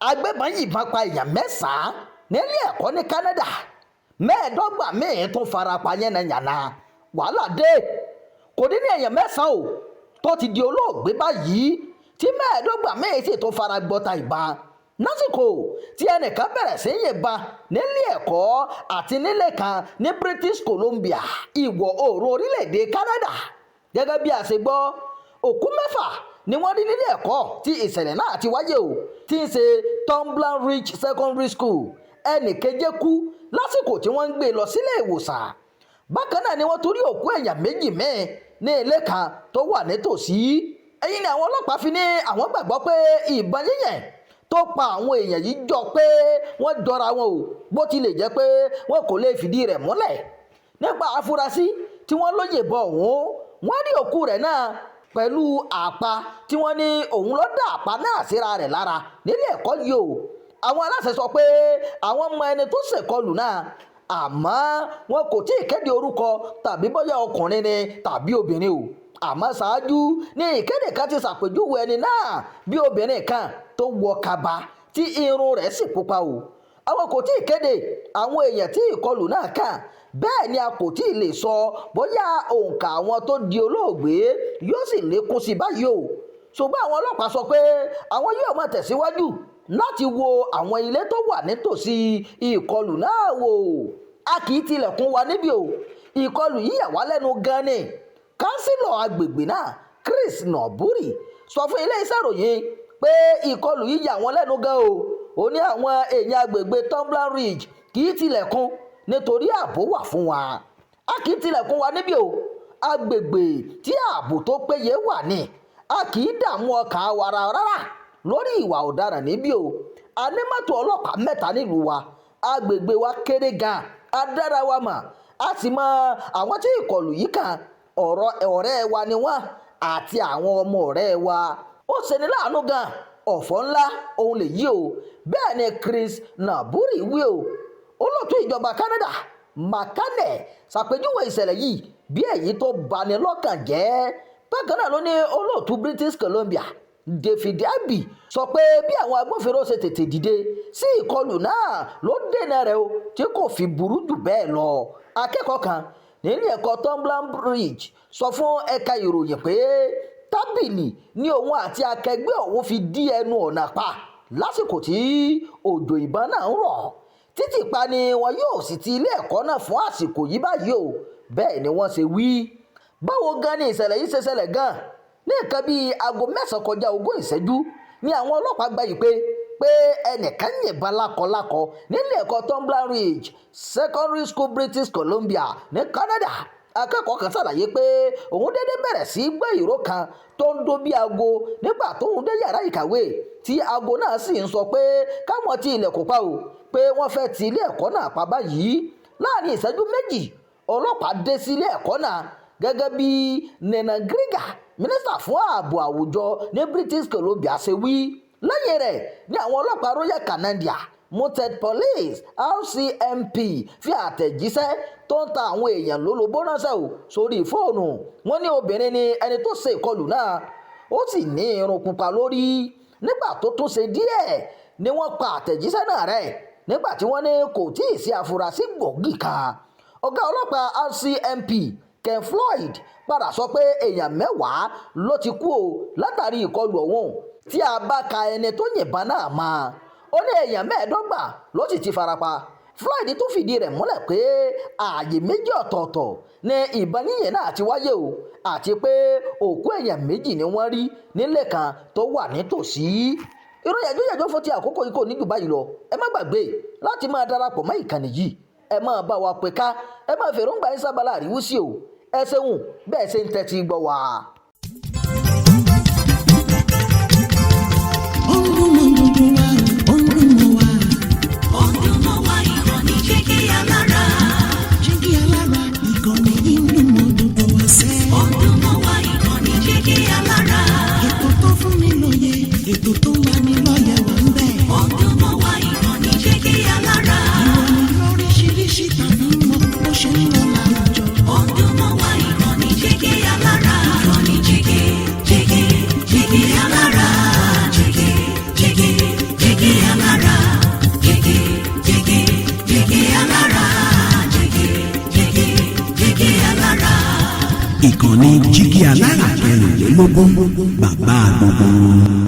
agbébọn yìnbọn pa èèyàn 9 nílé ẹ̀kọ́ ní Canada, 25 míì tún farapa yánnayànna. Wàhálà dé, kò dín ní èèyàn 9 o tó ti di olóògbé báyìí, tí 25 míì sì tún fara gbọ́ta ìbọn lásìkò tí ẹnìkan bẹ̀rẹ̀ sí yìnbọn nílé ẹ̀kọ́ àti nílé kan ní British Columbia, ìwọ̀ oòrùn orílẹ̀-èdè Canada. Gẹ́gẹ́ bí a ṣe gbọ́, òkú 6 ni wọ́n rí nílé ẹ̀kọ́ tí ìṣẹ̀lẹ̀ náà ti wáyé o, tí ń ṣe Tumbler Ridge Secondary School. Ẹnì keje kú lásìkò tí wọ́n ń gbé lọ sílé ìwòsàn. Bákan náà ni wọ́n tún rí òkú èèyàn 2 míì ní ilé kan tó wà nítòsí. Èyí ni àwọn ọlọ́pàá fi ní àwọn gbàgbọ́ pé ìbọn yíyìn tó pa àwọn èèyàn yìí jọ pé wọ́n jọra wọn o, bó tilẹ̀ jẹ́ pé wọn kò lè fìdí rẹ̀ múlẹ̀. Nípa afurasí tí wọ́n ló yìnbọn ọ̀hún, wọ́n rí òkú rẹ̀ náà pẹ̀lú àpá tí wọ́n ní òun ló dá àpá náà síra rẹ̀ lára nílé ẹ̀kọ́ yìí o. Àwọn aláṣẹ sọ pé àwọn mọ ẹni tó ṣèkọlù náà, àmọ́ wọn kò tí ì kéde orúkọ tàbí bóyá ọkùnrin ni tàbí obìnrin o. Àmọ́ ṣáájú ní ìkéde kan ti ṣàpèjúwe ẹni náà bí obìnrin kan tó wọ kaba tí irun rẹ̀ sì pupa o. Àwọn kò tí ì kéde àwọn èèyàn tí ìkọlù náà kàn, bẹ́ẹ̀ ni a kò tí ì lè sọ bóyá òǹkà àwọn tó di olóògbé yóò sì lékún sí báyìí o. Ṣùgbọ́n àwọn ọlọ́pàá sọ pé àwọn yóò máa tẹ̀síwájú láti wo àwọn ilé tó wà nítòsí ìkọlù náà wò. A kì í tilẹ̀kùn wa níbí o. Ìkọlù yìí yà wá lẹ́nu gan ni. Kánsílọ̀ agbègbè náà Chris Noburi sọ fún ilé-iṣẹ́ ìròyìn pé ìkọlù yìí yà wọ́n lẹ́nu gan o. Ó ní àwọn èèyàn agbègbè Tumbler Ridge kì í tilẹ̀kùn nítorí ààbò wà fún wa. A kì í tilẹ̀kùn wa níbí o. Agbègbè tí ààbò tó péye wà ní. A kì í dààmú ọkàn wa rárá lórí ìwà ọ̀daràn níbí o. A ní mọ́tò ọlọ́pàá 3 nílùú wa. Agbègbè wa kéré gan, a dára wa mọ̀, a sì mọ àwọn tí ìkọlù yìí kàn. Ọ̀rẹ́ wa ni wọ́n àti àwọn ọmọ ọ̀rẹ́ wa. Ó ṣeni láàánú gan, ọ̀fọ̀ ńlá òun lè yí o. Bẹ́ẹ̀ ni Chris Noburi wí o. Olóòtú ìjọba Canada McCartney ṣàpèjúwe ìṣẹ̀lẹ̀ yìí bí èyí tó bani lọ́kàn jẹ́. Bákan náà ló ní olóòtú British Columbia David Abbey sọ pé bí àwọn agbófinró ṣe tètè dìde sí ìkọlù náà ló dènà rẹ̀ o, tí kò fi burú jù bẹ́ẹ̀ lọ. Akẹ́kọ̀ọ́ kan nílé ẹ̀kọ́ Tumbler Ridge sọ fún ẹ̀ka ìròyìn pé tábìlì ni òun àti akẹgbẹ́ òun fi dí ẹnu ọ̀nà pa lásìkò tí òjò ìbọn náà ń rọ̀. Títì pa ni wọn yóò sì ti ilé ẹ̀kọ́ náà fún àsìkò yìí báyìí o. Bẹ́ẹ̀ ni wọ́n ṣe wí. Báwo gan ni ìṣẹ̀lẹ̀ yìí ṣe ṣẹlẹ̀ gan? Ní nǹkan bíi aago 9:20 ni àwọn ọlọ́pàá gba ìpè pé ẹnìkan yìnbọn lákọlákọ nílé ẹ̀kọ́ Tumbler Ridge Secondary School British Columbia ní Canada. Akẹ́kọ̀ọ́ kan ṣàlàyé pé òun dédé bẹ̀rẹ̀ sí gbọ́ ìró kan tó ń dún bí aago nígbà tóun dé yàrá ìkàwé, tí aago náà sì ń sọ pé káwọn ti ilẹ̀kùn pa o, pé wọ́n fẹ́ ti ilé ẹ̀kọ́ náà pa báyìí. Láàrin ìṣẹ́jú 2 ọlọ́pàá dé sí ilé ẹ̀kọ́ náà, gẹ́gẹ́ bí Nina Griga, mínísítà fún ààbò àwùjọ ní British Columbia ṣe wí. Lẹ́yìn rẹ̀ ni àwọn ọlọ́pàá Royal Canadian Mounted Police RCMP fi àtẹ̀jíṣẹ́ tó ń ta àwọn èèyàn lólobó ránṣẹ́ o sórí fóònù. Wọ́n ní obìnrin ni ẹni tó ṣe ìkọlù náà, ó sì ní irun pupa lórí. Nígbà tó tún ṣe díẹ̀ ni wọ́n pa àtẹ̀jíṣẹ́ náà rẹ̀, nígbà tí wọ́n ní kò tí ì sí afurasí gbòógì kan. Ọ̀gá ọlọ́pàá RCMP Ken Floyd padà sọ pé èèyàn 10 ló ti kú o látàrí ìkọlù ọ̀hún, tí a bá ka ẹni tó yìnbọn náà mọ́. Ó ní èèyàn 25 ló sì ti farapa. Floyd tún fìdí rẹ̀ múlẹ̀ pé ààyè 2 ọ̀tọ̀ọ̀tọ̀ ni ìbọn yíyìn náà ti wáyé o, àti pé òkú èèyàn 2 ni wọ́n rí nílé kan tó wà nítòsí. Ìròyìn àjọyọ̀ fún ti àkókò yìí kò ní jù báyìí lọ. Ẹ má gbàgbé láti máa darapọ̀ mọ́ ìkànnì yìí. Ẹ máa bá wa pè ká, ẹ máa fèròǹgbà yín sábàlá àríwúsí o. Ẹ ṣeun bẹ́ẹ̀ ṣe ń tẹ́tí gbọ́ wa. Ètò tó wà ní lọ́yẹ̀ wà ń bẹ̀. Ọdún mọ́ wa ìkànnì jẹ́ kí alára. Ìròyìn lóríṣiríṣi tàbí mọ́ bó ṣe ń lọ láwùjọ. Ọdún mọ́ wa ìkànnì jẹ́ kí alára. Ìkànnì ìkànnì Jígí Alára 24 bàbá gbogbo.